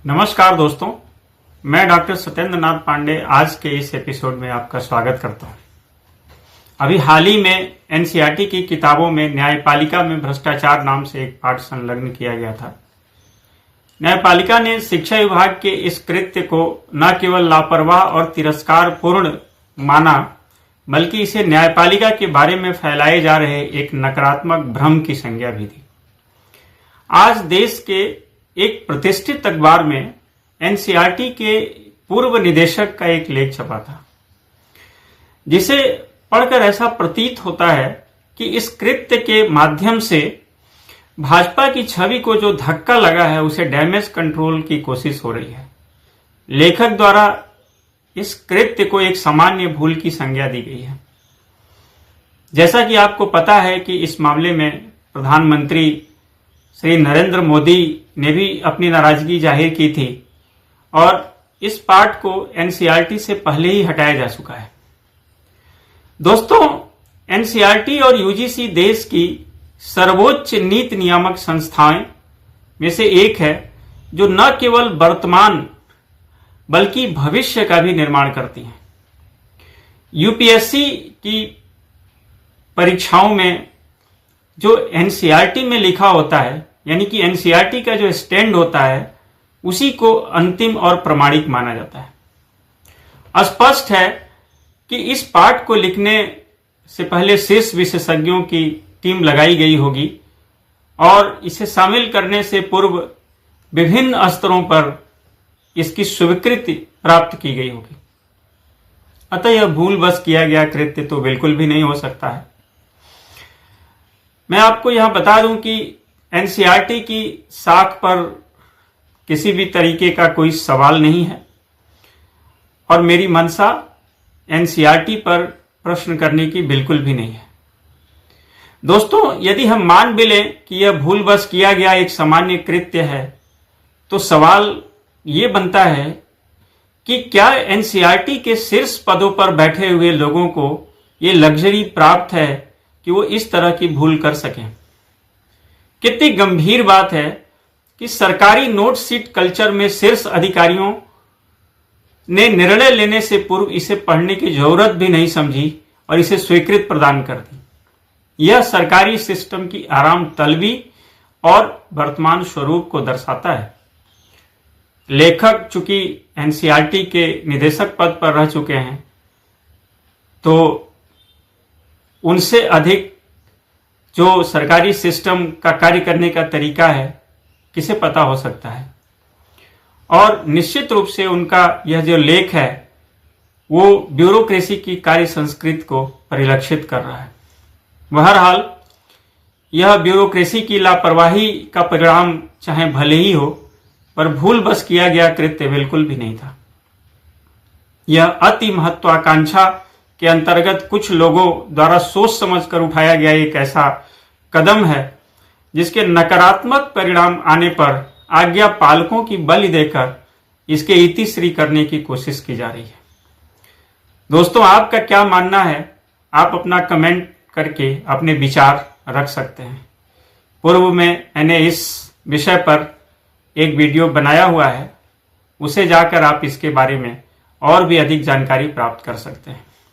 नमस्कार दोस्तों, मैं डॉक्टर सत्येंद्र नाथ पांडे आज के इस एपिसोड में आपका स्वागत करता हूं। अभी हाल ही में एनसीईआरटी की किताबों में न्यायपालिका में भ्रष्टाचार नाम से एक पाठ संलग्न किया गया था। न्यायपालिका ने शिक्षा विभाग के इस कृत्य को न केवल लापरवाह और तिरस्कार पूर्ण माना, बल्कि इसे न्यायपालिका के बारे में फैलाए जा रहे एक नकारात्मक भ्रम की संज्ञा भी दी। आज देश के एक प्रतिष्ठित अखबार में एनसीईआरटी के पूर्व निदेशक का एक लेख छपा था, जिसे पढ़कर ऐसा प्रतीत होता है कि इस कृत्य के माध्यम से भाजपा की छवि को जो धक्का लगा है उसे डैमेज कंट्रोल की कोशिश हो रही है। लेखक द्वारा इस कृत्य को एक सामान्य भूल की संज्ञा दी गई है। जैसा कि आपको पता है कि इस मामले में प्रधानमंत्री श्री नरेंद्र मोदी ने भी अपनी नाराजगी जाहिर की थी और इस पाठ को एनसीईआरटी से पहले ही हटाया जा चुका है। दोस्तों, एनसीईआरटी और यूजीसी देश की सर्वोच्च नीति नियामक संस्थाएं में से एक है, जो न केवल वर्तमान बल्कि भविष्य का भी निर्माण करती हैं। यूपीएससी की परीक्षाओं में जो एनसीईआरटी में लिखा होता है, यानी कि एनसीईआरटी का जो स्टैंड होता है, उसी को अंतिम और प्रमाणिक माना जाता है। स्पष्ट है कि इस पाठ को लिखने से पहले शीर्ष विशेषज्ञों की टीम लगाई गई होगी और इसे शामिल करने से पूर्व विभिन्न स्तरों पर इसकी स्वीकृति प्राप्त की गई होगी। अतः यह भूलवश किया गया कृत्य तो बिल्कुल भी नहीं हो सकता है। मैं आपको यहां बता दूं कि एनसीईआरटी की साख पर किसी भी तरीके का कोई सवाल नहीं है और मेरी मंशा एनसीईआरटी पर प्रश्न करने की बिल्कुल भी नहीं है। दोस्तों, यदि हम मान भी लें कि यह भूलवश किया गया एक सामान्य कृत्य है, तो सवाल ये बनता है कि क्या एनसीईआरटी के शीर्ष पदों पर बैठे हुए लोगों को ये लग्जरी प्राप्त है कि वो इस तरह की भूल कर सकें। कितनी गंभीर बात है कि सरकारी नोट शीट कल्चर में शीर्ष अधिकारियों ने निर्णय लेने से पूर्व इसे पढ़ने की जरूरत भी नहीं समझी और इसे स्वीकृत प्रदान कर दी। यह सरकारी सिस्टम की आराम तलबी और वर्तमान स्वरूप को दर्शाता है। लेखक चूंकि एनसीईआरटी के निदेशक पद पर रह चुके हैं, तो उनसे अधिक जो सरकारी सिस्टम का कार्य करने का तरीका है किसे पता हो सकता है। और निश्चित रूप से उनका यह जो लेख है वो ब्यूरोक्रेसी की कार्य संस्कृति को परिलक्षित कर रहा है। बहरहाल यह ब्यूरोक्रेसी की लापरवाही का परिणाम चाहे भले ही हो, पर भूलवश किया गया कृत्य बिल्कुल भी नहीं था। यह अति महत्वाकांक्षा के अंतर्गत कुछ लोगों द्वारा सोच समझकर उठाया गया एक ऐसा कदम है जिसके नकारात्मक परिणाम आने पर आज्ञा पालकों की बलि देकर इसके इतिश्री करने की कोशिश की जा रही है। दोस्तों, आपका क्या मानना है? आप अपना कमेंट करके अपने विचार रख सकते हैं। पूर्व में मैंने इस विषय पर एक वीडियो बनाया हुआ है, उसे जाकर आप इसके बारे में और भी अधिक जानकारी प्राप्त कर सकते हैं।